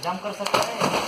जम कर सकता है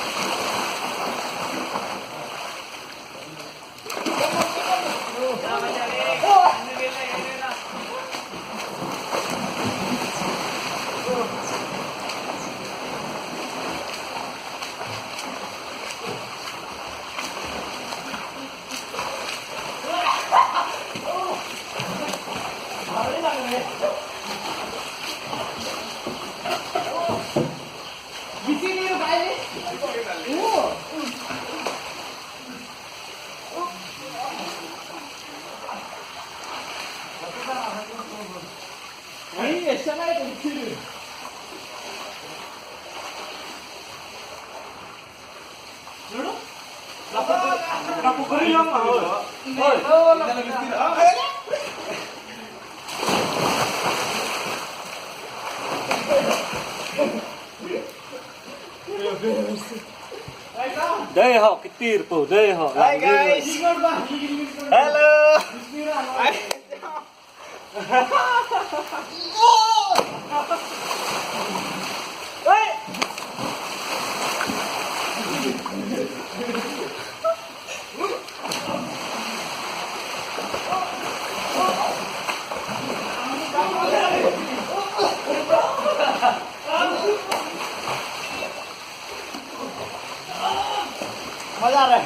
đây họ cái tir phủ đây họ Hi guys. hello मजा आ रहा है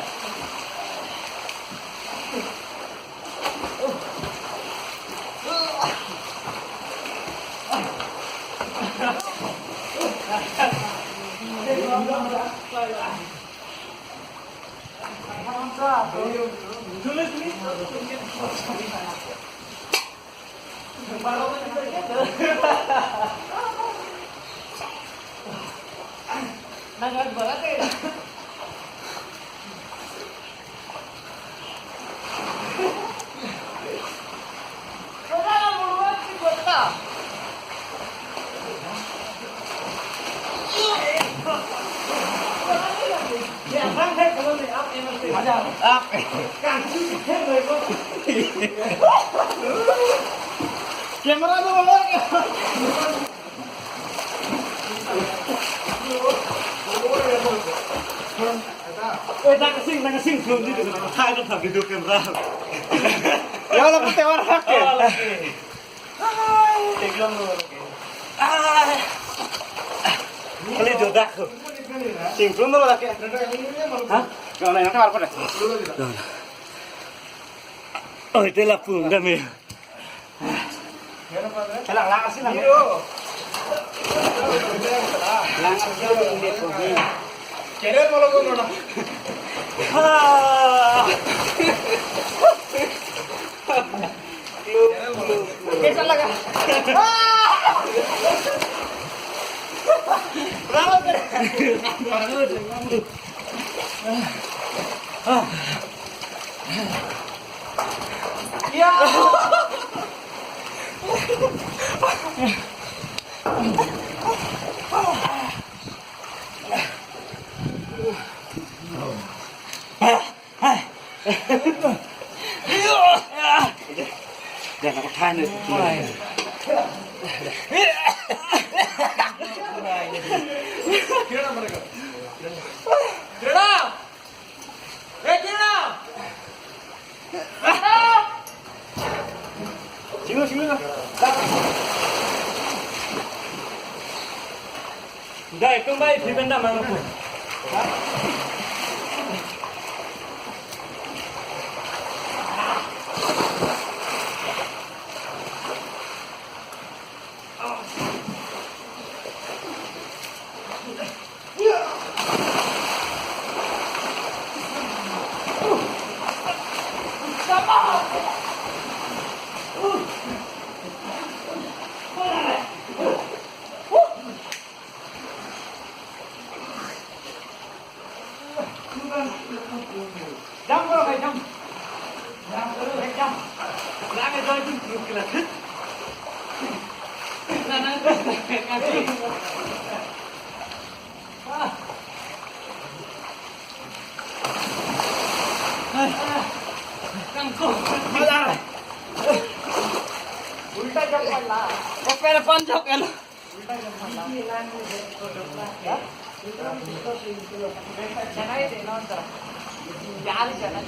कैमरा तो बोलो nang-sing belum di depan hai nó thật video camera ya lo putih warna ke tegang lo kali jodak sing belum lo lagi hah kalau nanti warna pada oh itu lah pun kami lang sih lang ini pun Keren malah gue nona. Kesal lagi. Bravo keren. Ya. Jangan aku tanya. Kira mereka. Kira. Kira. Sini. Dah, kembali di benda mana pun. Jump karo kai jump. Lagi dah itu grup kelas. Nah, kasih. Kangkung. Malah. Kapera panjok kan. Jangan itu nonton. Jangan jangan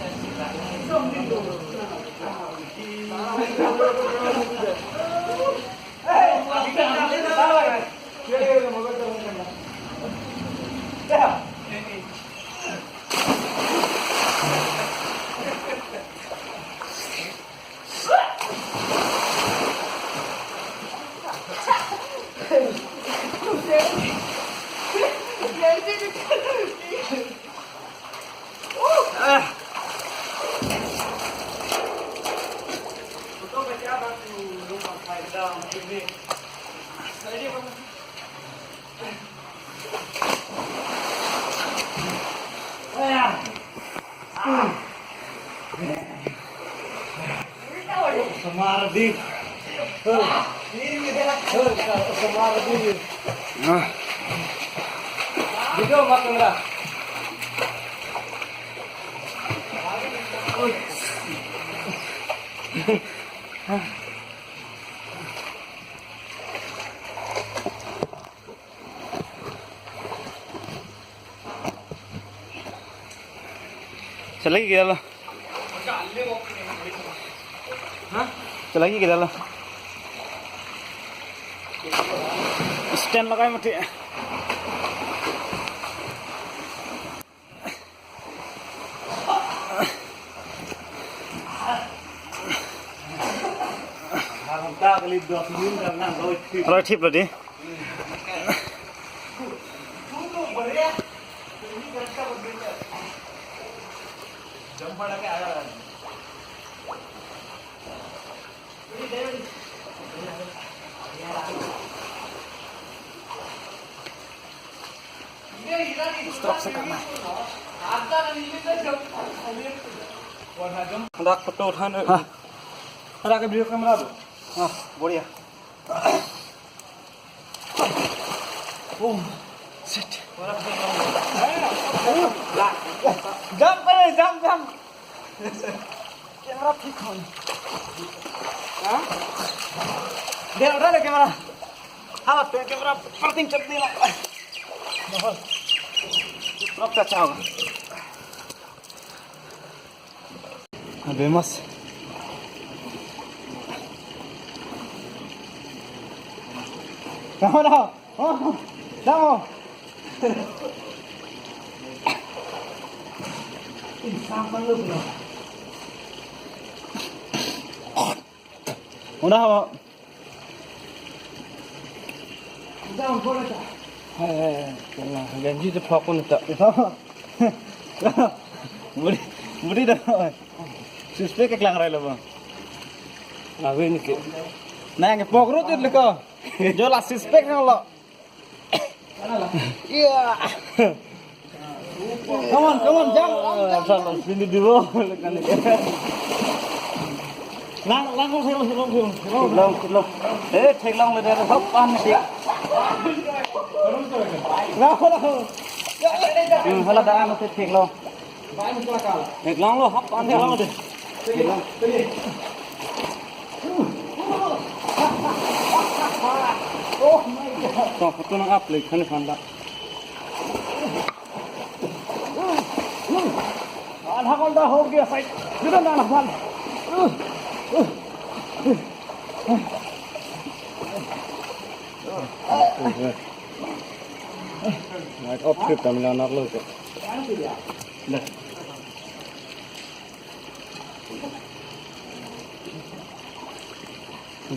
Samardi. Samardi. Video makan dah. चलेगी किधर ला Hah? चलेगी किधर ला stand लगाए मत Kita kali 2 minit karena kau itu. अरे ठीक लड़ी Stop sekarang. रख फोटो उठाने Ada ke video kamera tu? हाँ बढ़िया Oh, सेट jump करे, jump. कैमरा ठीक हो Hah? Dia udah ada kamera. हाँ पे कैमरा परतिंग चल दी ना रख अच्छा होगा अबे मस्त Kamera. Oh, dah. Ini sampan lu belum? उन्हें Jangan boleh tak? गंजी तो फाको नहीं था बुरी बुरी dah सिस्पे के क्लांग रहा है लोग Awe ni ke. nah yang pokro tuh leko जो ला सिस्पे के लो iya Come on, jump. salah sini di bawah kan Lang, long thek longเลยเดี๋ยวhấp ăn đi hala dah ăn thì thek long thek long lo hấp ăn thek long đi Oh my god. तो photo ना आप ले खाने खाना आधा घंटा हो गया साइड फिर ना ना माल मैं ऑफ ट्रिप तमिल नाडु लो से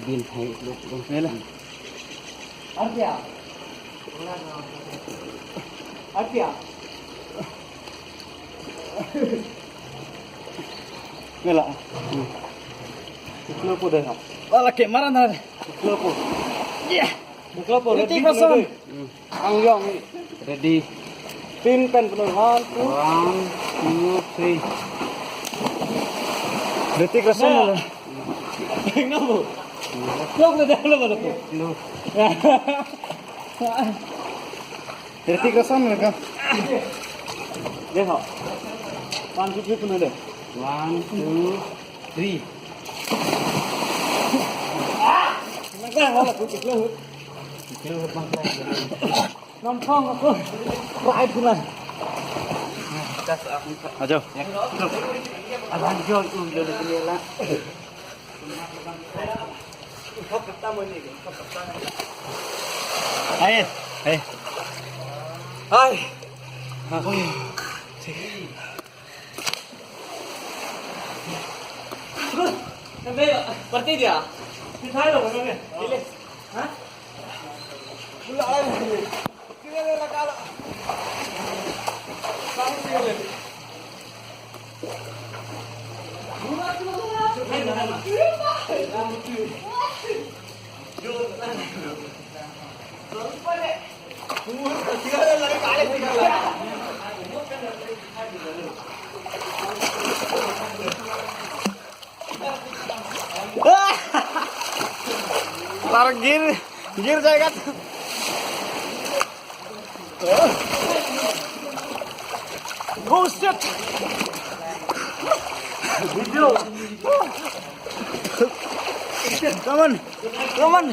बिल है लोग मेला और क्या मेला Lo po dah. वाला के मारा ना Lo po. yeah Lo po. Ready, Person? Ang yong. ready Pin pen penuh. 1, 1 2 3 Hrithik Roshan Nah. 2. Kenapa? Lo boleh dah lo boleh. लो Hrithik Roshan mereka देखो. 1, 2, 3 penuh dah. 1 2 3 lang đó là cũng kịch luôn bằng tay non phong aku lại pun lah ayo abang jol udah lah Hai, hai. Hai. Aku ni. Sampai berarti dia. Kita ada mana ni? Pilih. Hah? Pula lagi. Kira nak kalah. Kamu pilih. Taruh gear जाएगा Oh shit! Video. Come on, come on.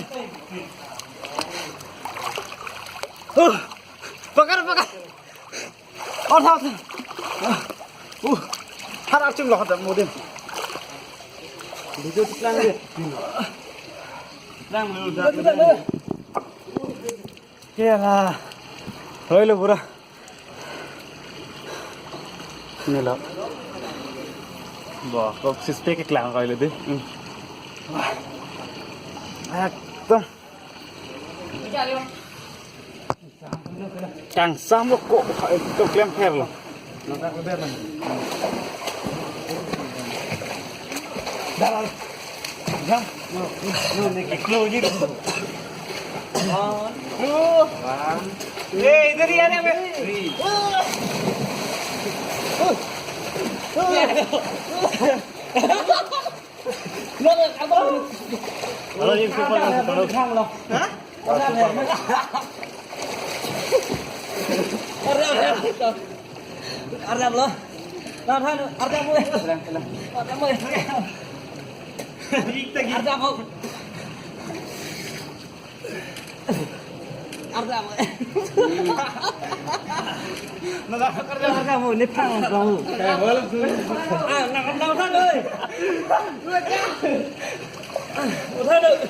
पकड़ और था हर आचुम लगा था मोदे video plan ले plan ले क्या ला होय लो पूरा नहीं ला वाह कब सिस्पे के क्लाम कायले दे एकदम càng sang một cỗ phải tục lem phèn rồi nó ra cái bên này ra rồi không nó này cái clou như đó Hey, dari ada apa? Kalau ni super kan kalau thang rồi hả Arab lo. Nào thay Arab ơi. Arab ơi. Arab không? Arab ơi. Nó ra Arab ơi, nếp thang rồi. À, nằm đâu thay ơi. Một thay được.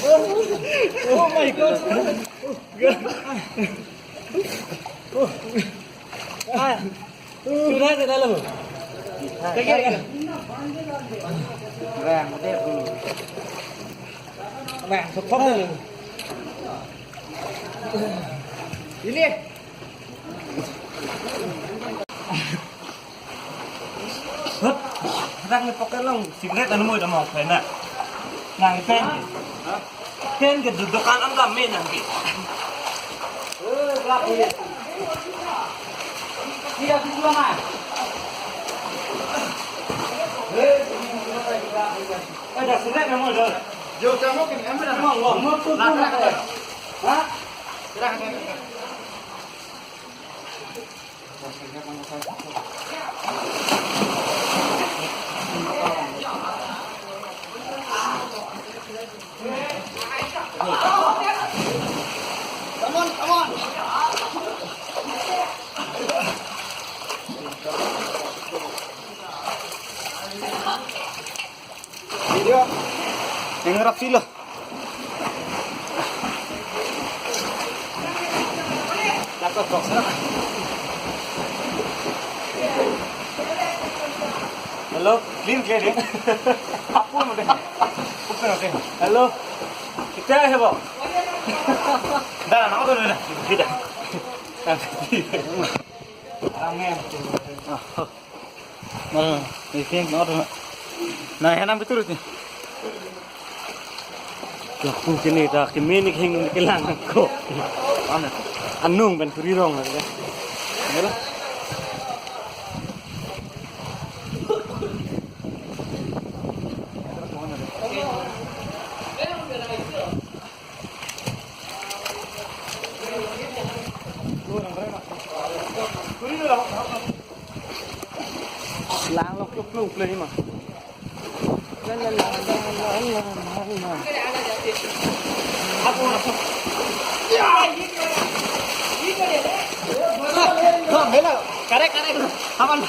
Oh my god. Ah. Sudah ke dalam. Pergi. Vàng một đẹp. Vàng sụp phóc lên. Đi đi. hớt răng cái pocket long cigarette anu mau dah mau kena nang pen ke dudukan am lam men nang ki Dia di sebelah mana? ada cigarette anu dah Jauh kamu kan ambil dah. mau tu ha Come on, come on. Video. Yang rapi lah. Dapat box lah. hello clean clear dia apa mau deh bukan oke hello kita ya bo dah nak tu dah kita ramai Nah, ini nak tu. Nah, hendak betul ni. aku kini dah kemini hing kelang aku Mana? anung ben kuri rong lah Mula. Lang lok lok lokเลยนี่มั้ง करे करे आपण